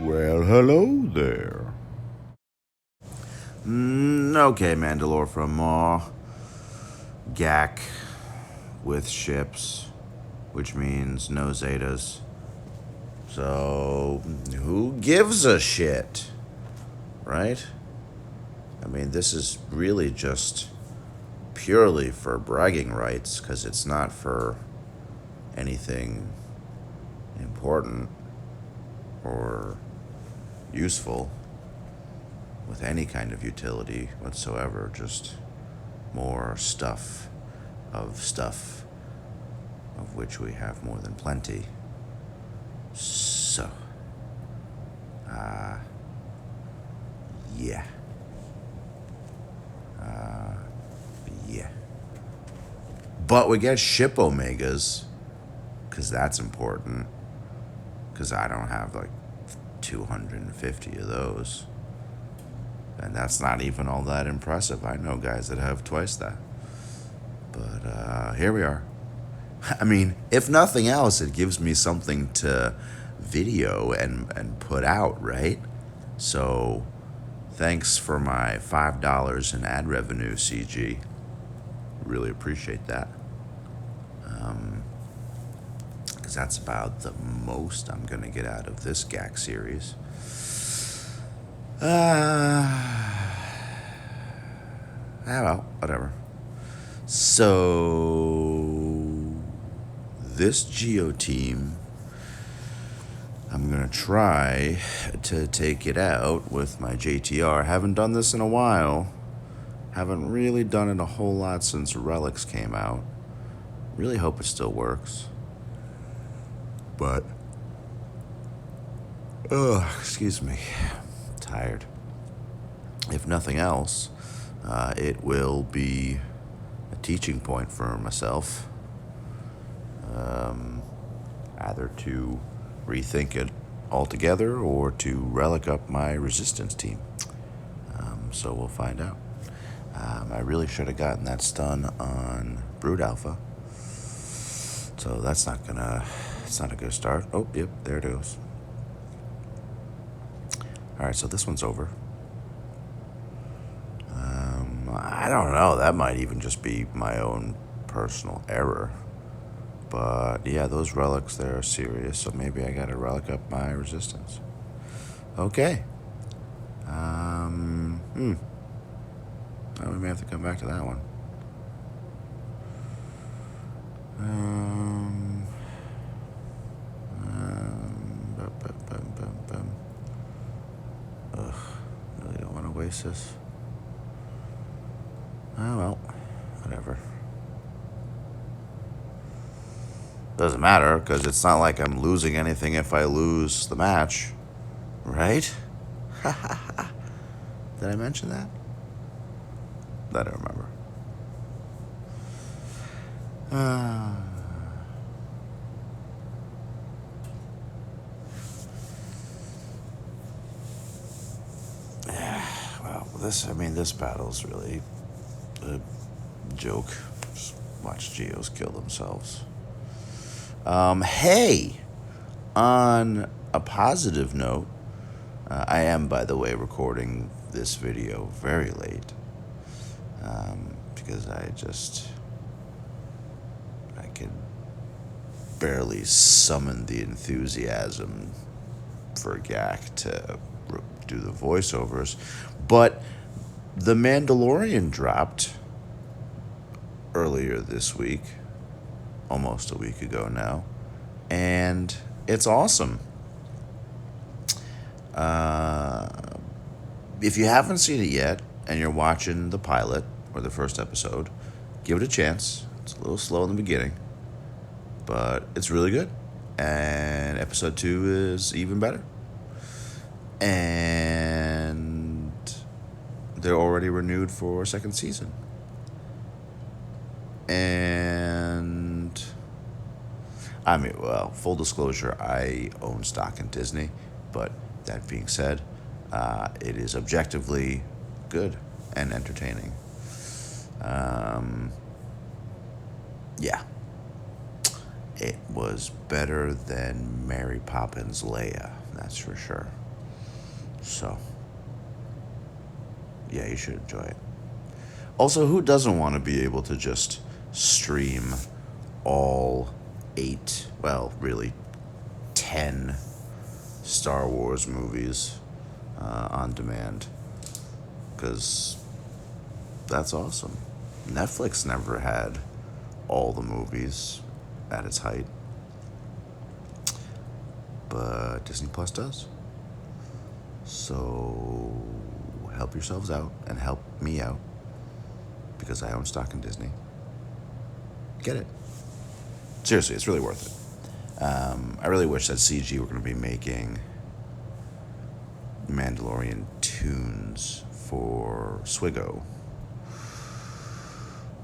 Well, hello there. Okay, Mandalore from GAC with ships, which means no Zetas. So, who gives a shit? Right? I mean, this is really just purely for bragging rights, because it's not for anything important or useful with any kind of utility whatsoever, just more stuff, of which we have more than plenty. So, yeah. Yeah. But we get ship Omegas, because that's important, because I don't have like 250 of those. And that's not even all that impressive. I know guys that have twice that. But here we are. I mean, if nothing else, it gives me something to video and put out, right? So, thanks for my $5 in ad revenue, CG. Really appreciate that. Because that's about the most I'm going to get out of this GAC series. Well, whatever. So, this Geo team, I'm going to try to take it out with my JTR. Haven't done this in a while. Haven't really done it a whole lot since Relics came out. Really hope it still works. But, excuse me. I'm tired. If nothing else, it will be a teaching point for myself. Either to rethink it altogether or to relic up my resistance team. So we'll find out. I really should have gotten that stun on Brood Alpha. So it's not a good start. Oh, yep, there it goes. Alright, so this one's over. I don't know, that might even just be my own personal error. But yeah, those relics, they're serious, so maybe I gotta relic up my resistance. Okay. Well, we may have to come back to that one. Really don't want to waste this. Oh well, whatever. Doesn't matter, because it's not like I'm losing anything if I lose the match, right? Did I mention that? I don't remember. Well, this battle's really a joke. Just watch Geos kill themselves. Hey, on a positive note, I am, by the way, recording this video very late. Because I can barely summon the enthusiasm for GAC to do the voiceovers. But the Mandalorian dropped earlier this week, almost a week ago now, and it's awesome. If you haven't seen it yet and you're watching the pilot or the first episode, give it a chance. It's a little slow in the beginning, but it's really good. And episode 2 is even better. And they're already renewed for a second season. And I mean, well, full disclosure, I own stock in Disney, but that being said, it is objectively good and entertaining. Yeah. It was better than Mary Poppins Leia, that's for sure. So, yeah, you should enjoy it. Also, who doesn't want to be able to just stream all 8, well, really 10 Star Wars movies on demand? Because that's awesome. Netflix never had all the movies at its height, but Disney Plus does. So help yourselves out and help me out, because I own stock in Disney. Get it. Seriously, it's really worth it. I really wish that CG were going to be making Mandalorian tunes for Swigo.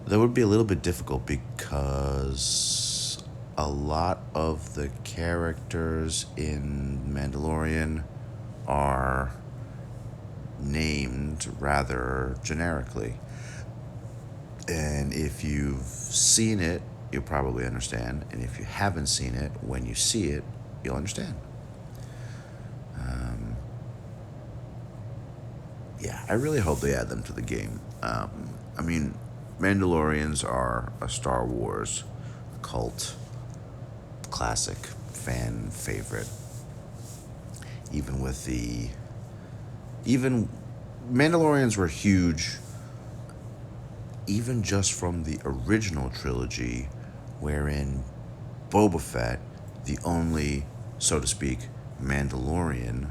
That would be a little bit difficult because a lot of the characters in Mandalorian are named rather generically. And if you've seen it, you'll probably understand. And if you haven't seen it, when you see it, you'll understand. Yeah, I really hope they add them to the game. I mean, Mandalorians are a Star Wars cult classic fan favorite. Even Mandalorians were huge, even just from the original trilogy, wherein Boba Fett, the only, so to speak, Mandalorian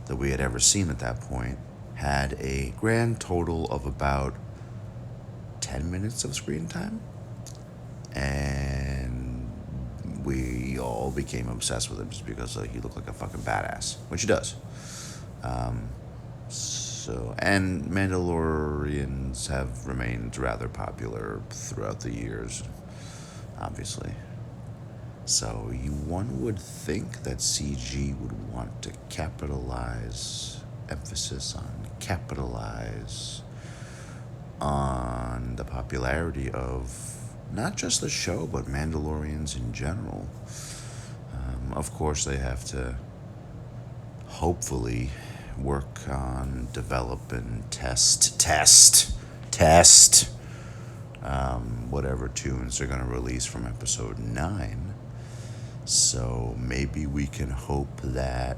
that we had ever seen at that point, had a grand total of about 10 minutes of screen time. And we all became obsessed with him just because he looked like a fucking badass, which he does. And Mandalorians have remained rather popular throughout the years, obviously. So one would think that CG would want to emphasis on the popularity of not just the show, but Mandalorians in general. Of course, they have to hopefully work on, develop, and test whatever tunes they're going to release from episode 9. So maybe we can hope that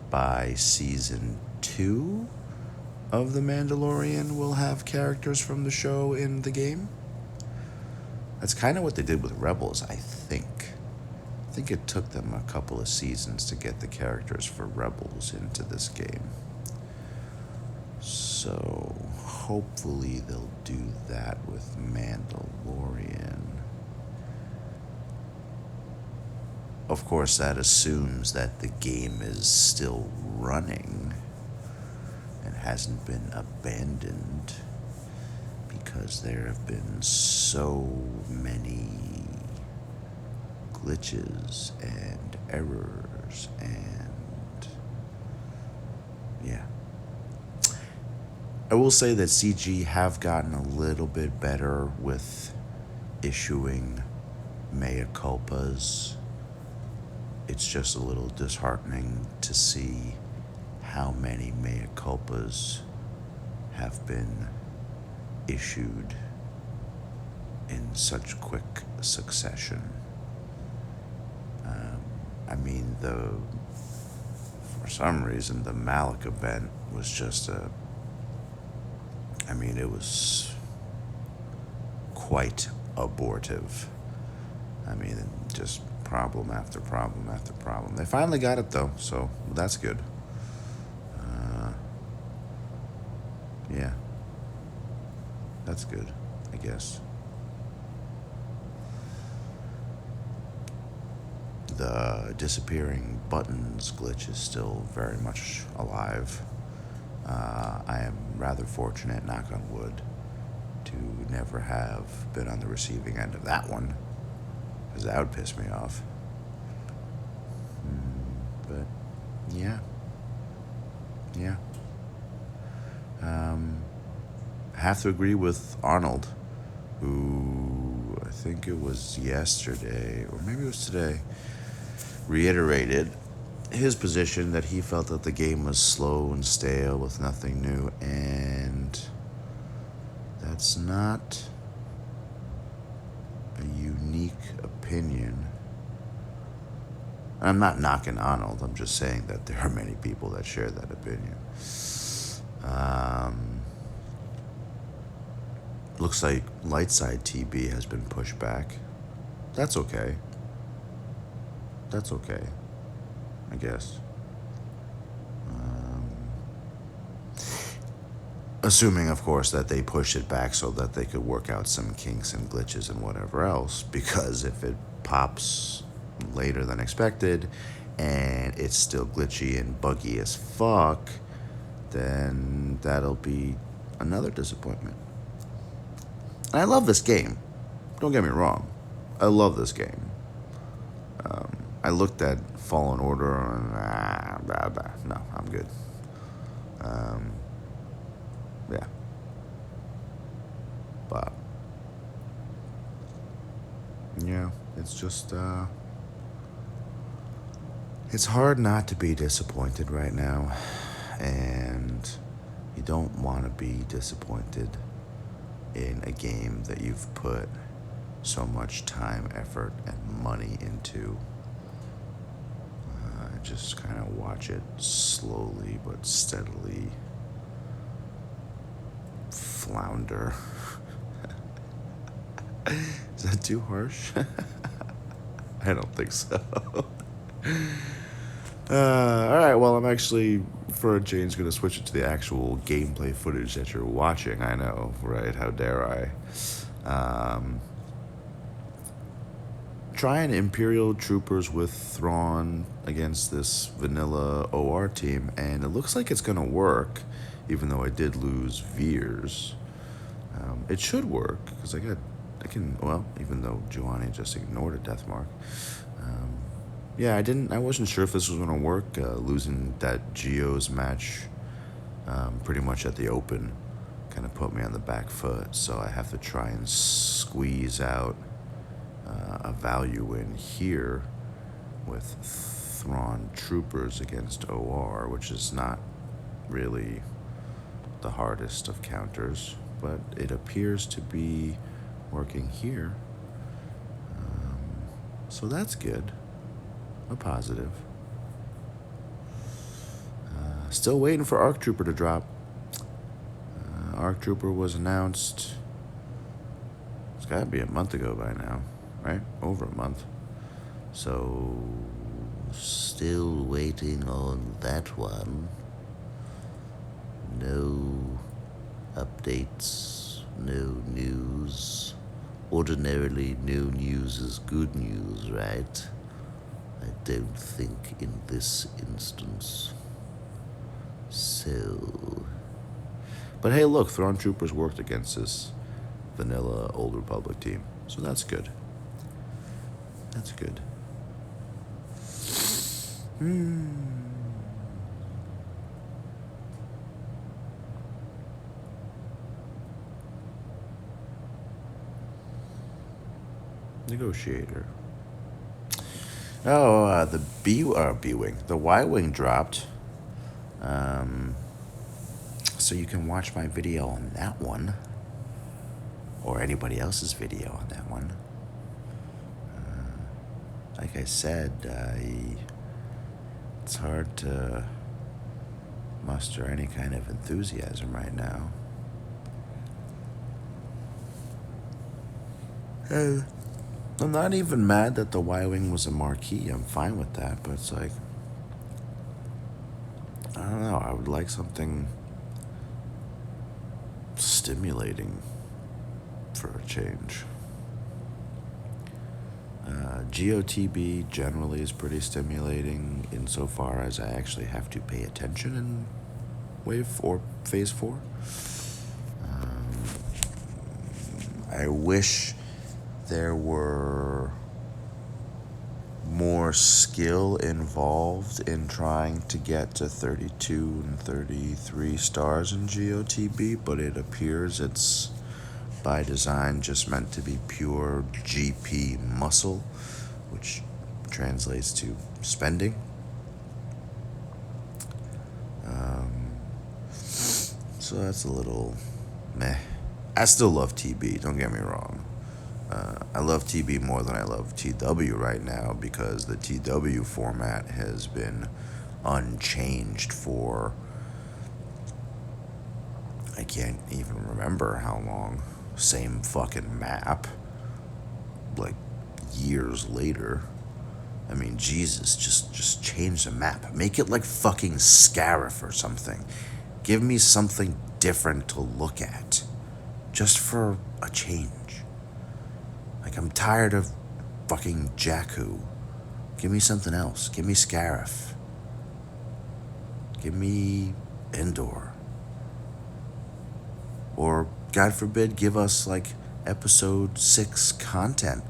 by season 2 of The Mandalorian we'll have characters from the show in the game. That's kind of what they did with Rebels, I think. I think it took them a couple of seasons to get the characters for Rebels into this game. So hopefully they'll do that with Mandalorian. Of course, that assumes that the game is still running and hasn't been abandoned, because there have been so many glitches and errors and yeah. I will say that CG have gotten a little bit better with issuing mea culpas. It's just a little disheartening to see how many mea culpas have been issued in such quick succession. I mean, for some reason, the Malik event was just it was quite abortive. Just problem after problem after problem. They finally got it, though, so that's good. Yeah. That's good, I guess. The disappearing buttons glitch is still very much alive. I am rather fortunate, knock on wood, to never have been on the receiving end of that one, because that would piss me off. But, yeah. I have to agree with Arnold, who, I think it was yesterday, or maybe it was today, reiterated his position that he felt that the game was slow and stale with nothing new, and that's not a unique opinion. I'm not knocking Arnold, I'm just saying that there are many people that share that opinion. Looks like Lightside TB has been pushed back. That's okay. That's okay, I guess. Assuming, of course, that they pushed it back so that they could work out some kinks and glitches and whatever else. Because if it pops later than expected and it's still glitchy and buggy as fuck, then that'll be another disappointment. I love this game. Don't get me wrong. I love this game. I looked at Fallen Order and no, I'm good. Yeah. But yeah, it's just it's hard not to be disappointed right now, and you don't want to be disappointed in a game that you've put so much time, effort, and money into. Just kind of watch it slowly but steadily flounder. Is that too harsh? I don't think so. Alright, well, I'm actually, for a change, going to switch it to the actual gameplay footage that you're watching. I know, right? How dare I? Trying Imperial troopers with Thrawn against this vanilla OR team, and it looks like it's going to work, even though I did lose Veers. It should work, because even though Giovanni just ignored a death mark. Yeah, I wasn't sure if this was going to work, losing that Geo's match pretty much at the open kind of put me on the back foot, so I have to try and squeeze out a value in here with Thrawn troopers against OR, which is not really the hardest of counters, but it appears to be working here. So that's good. A positive. Still waiting for ARC Trooper to drop. ARC Trooper was announced, it's got to be a month ago by now, right? Over a month. So, still waiting on that one. No updates, no news. Ordinarily, no news is good news, right? I don't think in this instance. So, but hey, look, Thrawn Troopers worked against this vanilla Old Republic team, so that's good. That's good. Negotiator. Oh, the B-Wing. The Y-Wing dropped. So you can watch my video on that one. Or anybody else's video on that one. Like I said, it's hard to muster any kind of enthusiasm right now. I'm not even mad that the Y-Wing was a marquee. I'm fine with that, but it's like, I don't know, I would like something stimulating for a change. GOTB generally is pretty stimulating insofar as I actually have to pay attention in Phase 4. I wish there were more skill involved in trying to get to 32 and 33 stars in GOTB, but it appears it's by design just meant to be pure GP muscle, which translates to spending. So that's a little meh. I still love TB, don't get me wrong. I love TB more than I love TW right now because the TW format has been unchanged for, I can't even remember how long. Same fucking map, like years later. I mean, Jesus, just change the map. Make it like fucking Scarif or something. Give me something different to look at, just for a change. Like, I'm tired of fucking Jakku. Give me something else. Give me Scarif. Give me Endor. Or, God forbid, give us, like, episode 6 content.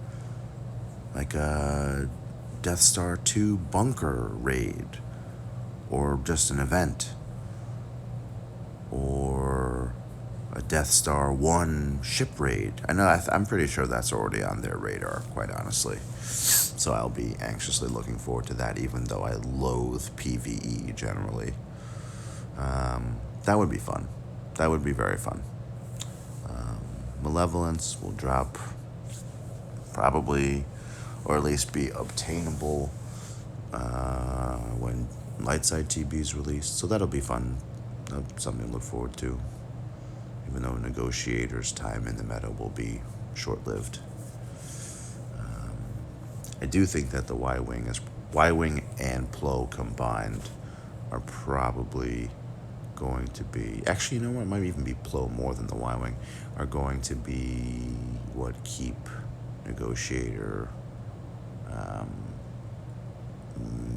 Like a Death Star 2 bunker raid. Or just an event. Or a Death Star 1 ship raid. I know, I'm pretty sure that's already on their radar, quite honestly. So I'll be anxiously looking forward to that, even though I loathe PvE generally. That would be fun. That would be very fun. Malevolence will drop probably, or at least be obtainable when Lightside TB is released. So that'll be fun. Something to look forward to. Even though Negotiator's time in the meta will be short-lived. I do think that the Y-Wing and Plo combined are probably going to be, actually, you know what, it might even be Plo more than the Y-Wing, are going to be what keep Negotiator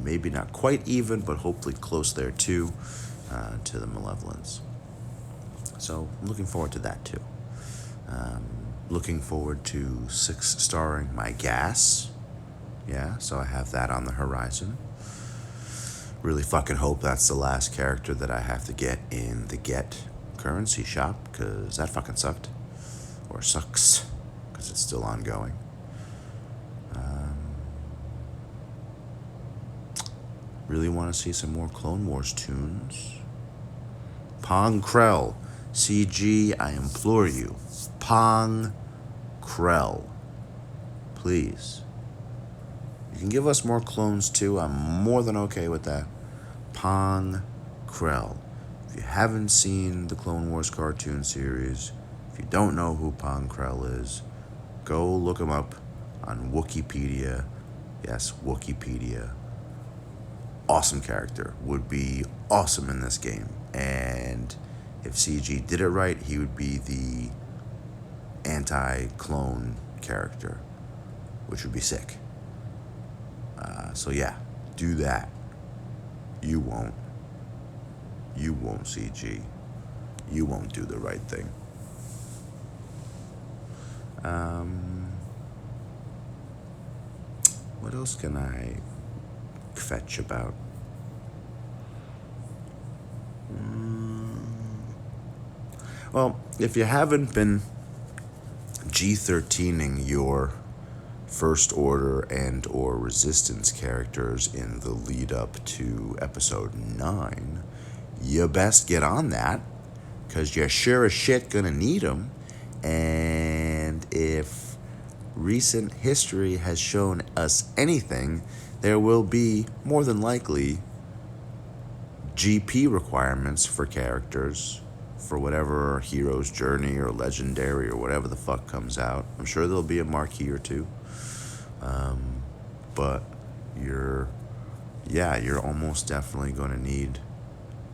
maybe not quite even, but hopefully close there too, to the Malevolence. So I'm looking forward to that too. Looking forward to 6-starring my gas. Yeah, so I have that on the horizon. Really fucking hope that's the last character that I have to get in the Get currency shop, because that fucking sucked. Or sucks, because it's still ongoing. Really want to see some more Clone Wars tunes. Pong Krell. CG, I implore you. Pong Krell. Please. You can give us more clones too. I'm more than okay with that. Pong Krell. If you haven't seen the Clone Wars cartoon series, if you don't know who Pong Krell is, go look him up on Wikipedia. Yes, Wikipedia. Awesome character. Would be awesome in this game. And if CG did it right, he would be the anti-clone character, which would be sick. So yeah, do that. You won't. You won't, CG. You won't do the right thing. What else can I fetch about? Well, if you haven't been G13ing your First Order and or Resistance characters in the lead up to episode 9, you best get on that, because you're sure as shit gonna need them. And if recent history has shown us anything, there will be, more than likely, GP requirements for characters for whatever hero's journey or legendary or whatever the fuck comes out. I'm sure there'll be a marquee or two. But you're almost definitely going to need,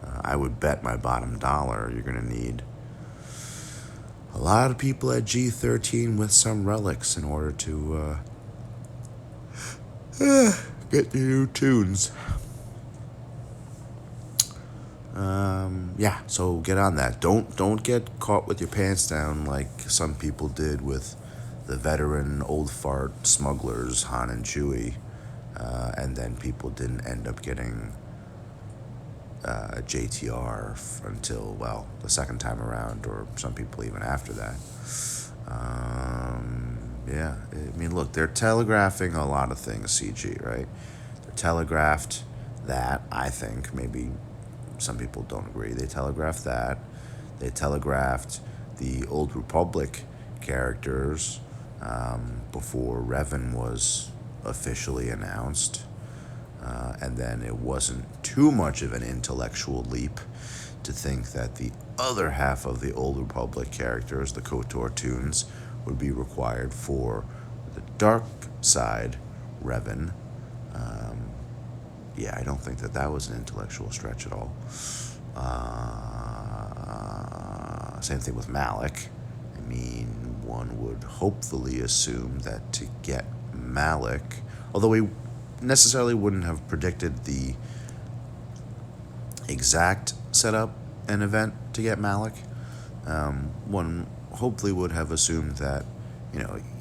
I would bet my bottom dollar, you're going to need a lot of people at G13 with some relics in order to get new tunes. Yeah, so get on that. Don't get caught with your pants down like some people did with the veteran old fart smugglers, Han and Chewie, and then people didn't end up getting JTR until, well, the second time around, or some people even after that. Yeah, I mean, look, they're telegraphing a lot of things, CG, right? They're telegraphed that, I think, maybe some people don't agree. They telegraphed that. They telegraphed the Old Republic characters before Revan was officially announced. And then it wasn't too much of an intellectual leap to think that the other half of the Old Republic characters, the KOTOR tunes, would be required for the dark side Revan. Yeah, I don't think that that was an intellectual stretch at all. Same thing with Malak. I mean, one would hopefully assume that to get Malak, although we necessarily wouldn't have predicted the exact setup and event to get Malak, one hopefully would have assumed that,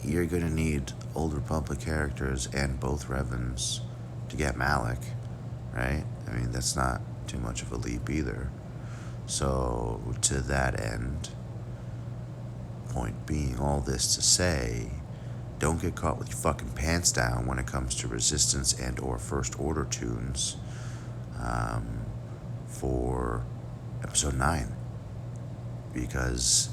you're going to need Old Republic characters and both Revans to get Malak, right? I mean, that's not too much of a leap either. So, to that end, point being all this to say, don't get caught with your fucking pants down when it comes to Resistance and or First Order tunes for Episode 9. Because,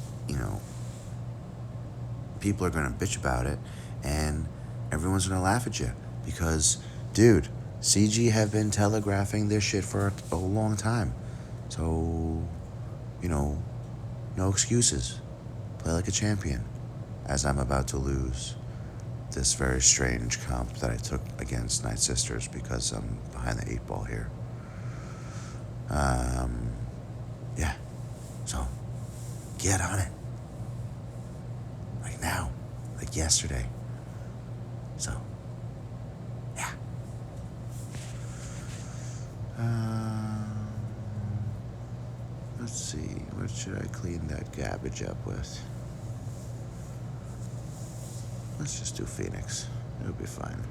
people are going to bitch about it and everyone's going to laugh at you. Because, dude, CG have been telegraphing this shit for a long time. So, no excuses. Play like a champion, as I'm about to lose this very strange comp that I took against Night Sisters because I'm behind the 8 ball here. Yeah. So, get on it. Like now. Like yesterday. So, yeah. Let's see. What should I clean that garbage up with? Let's just do Phoenix. It'll be fine.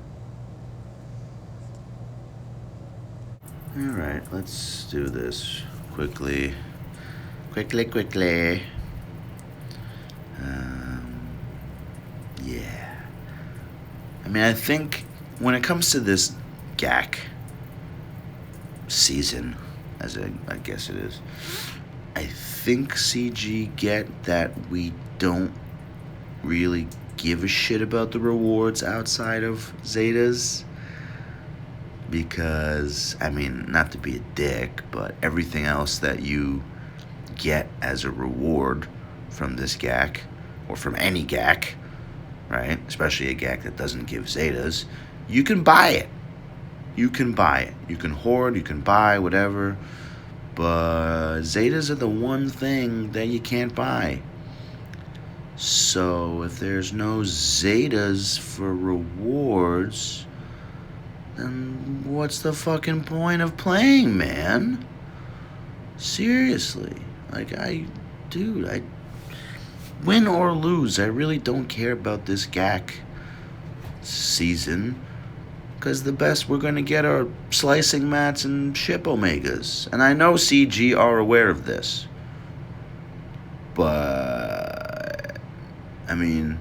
Alright, let's do this quickly. Quickly. Yeah. I mean, I think when it comes to this GAC season, as I guess it is, I think CG get that we don't really give a shit about the rewards outside of Zetas. Because, I mean, not to be a dick, but everything else that you get as a reward from this GAC, or from any GAC, right? Especially a GAC that doesn't give Zetas, you can buy it. You can hoard, you can buy, whatever. But Zetas are the one thing that you can't buy. So if there's no Zetas for rewards, then what's the fucking point of playing, man? Seriously. I win or lose, I really don't care about this GAC season. Because the best we're going to get are slicing mats and ship omegas. And I know CG are aware of this. But, I mean,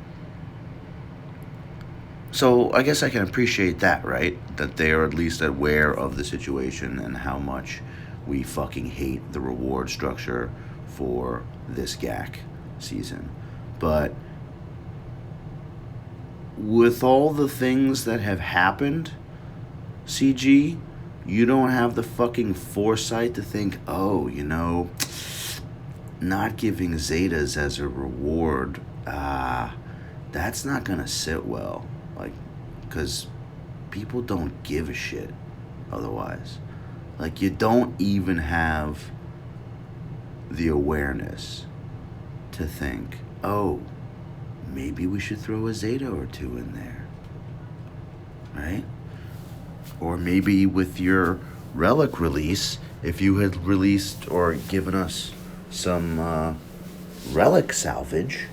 so I guess I can appreciate that, right? That they are at least aware of the situation and how much we fucking hate the reward structure for this GAC season. But with all the things that have happened, CG, you don't have the fucking foresight to think, not giving Zetas as a reward, that's not gonna sit well. Because people don't give a shit otherwise. You don't even have the awareness to think, maybe we should throw a Zeta or two in there, right? Or maybe with your Relic release, if you had released or given us some Relic Salvage,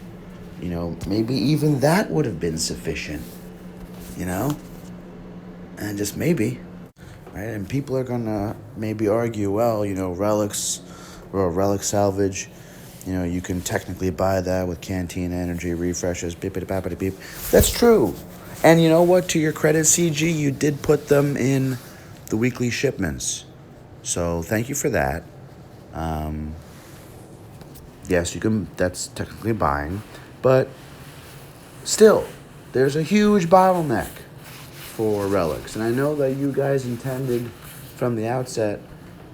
maybe even that would have been sufficient, and just maybe, right? And people are gonna maybe argue, relics or Relic Salvage, you can technically buy that with Canteen Energy refreshes, beep. That's true. And you know what? To your credit, CG, you did put them in the weekly shipments. So thank you for that. Yes, you can. That's technically buying, but still, there's a huge bottleneck for relics, and I know that you guys intended from the outset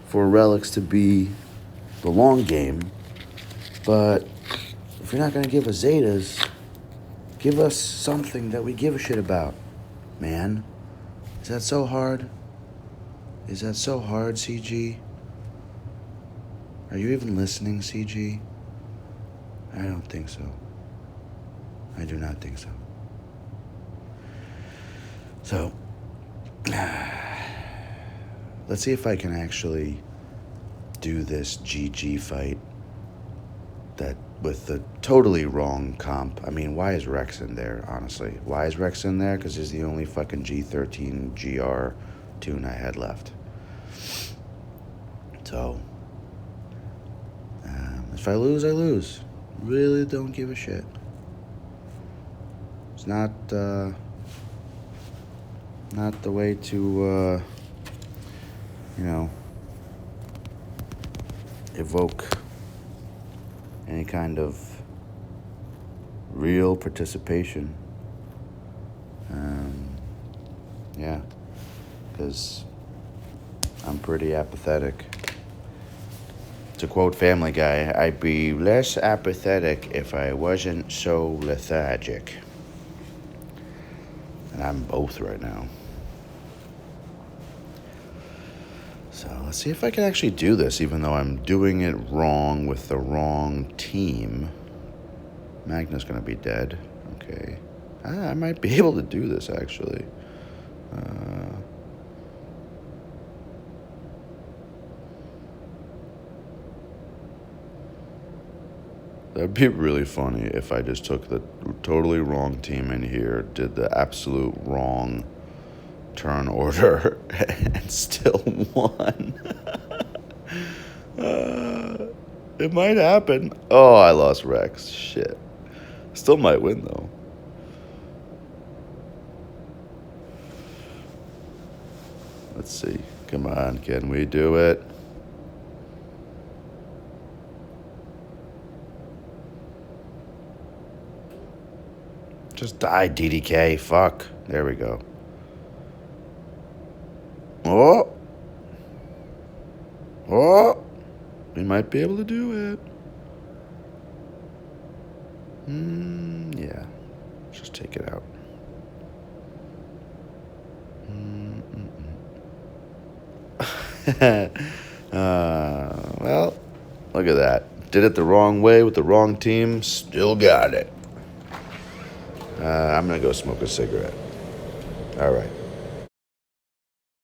for relics to be the long game, but if you're not gonna give us Zetas, give us something that we give a shit about, man. Is that so hard? Is that so hard, CG? Are you even listening, CG? I don't think so. I do not think so. So, let's see if I can actually do this GG fight that with the totally wrong comp. I mean, why is Rex in there, honestly? Why is Rex in there? Because he's the only fucking G13 GR tune I had left. So, if I lose, I lose. Really don't give a shit. It's not the way to, evoke any kind of real participation. Yeah, because I'm pretty apathetic. To quote Family Guy, I'd be less apathetic if I wasn't so lethargic. And I'm both right now. So let's see if I can actually do this, even though I'm doing it wrong with the wrong team. Magna's gonna be dead. Okay. I might be able to do this, actually. That'd be really funny if I just took the totally wrong team in here, did the absolute wrong turn order, and still won. It might happen. Oh, I lost Rex. Shit. Still might win, though. Let's see. Come on, can we do it? Just die, DDK. Fuck. There we go. Oh. Oh. We might be able to do it. Yeah. Just take it out. Well, look at that. Did it the wrong way with the wrong team. Still got it. I'm going to go smoke a cigarette. All right.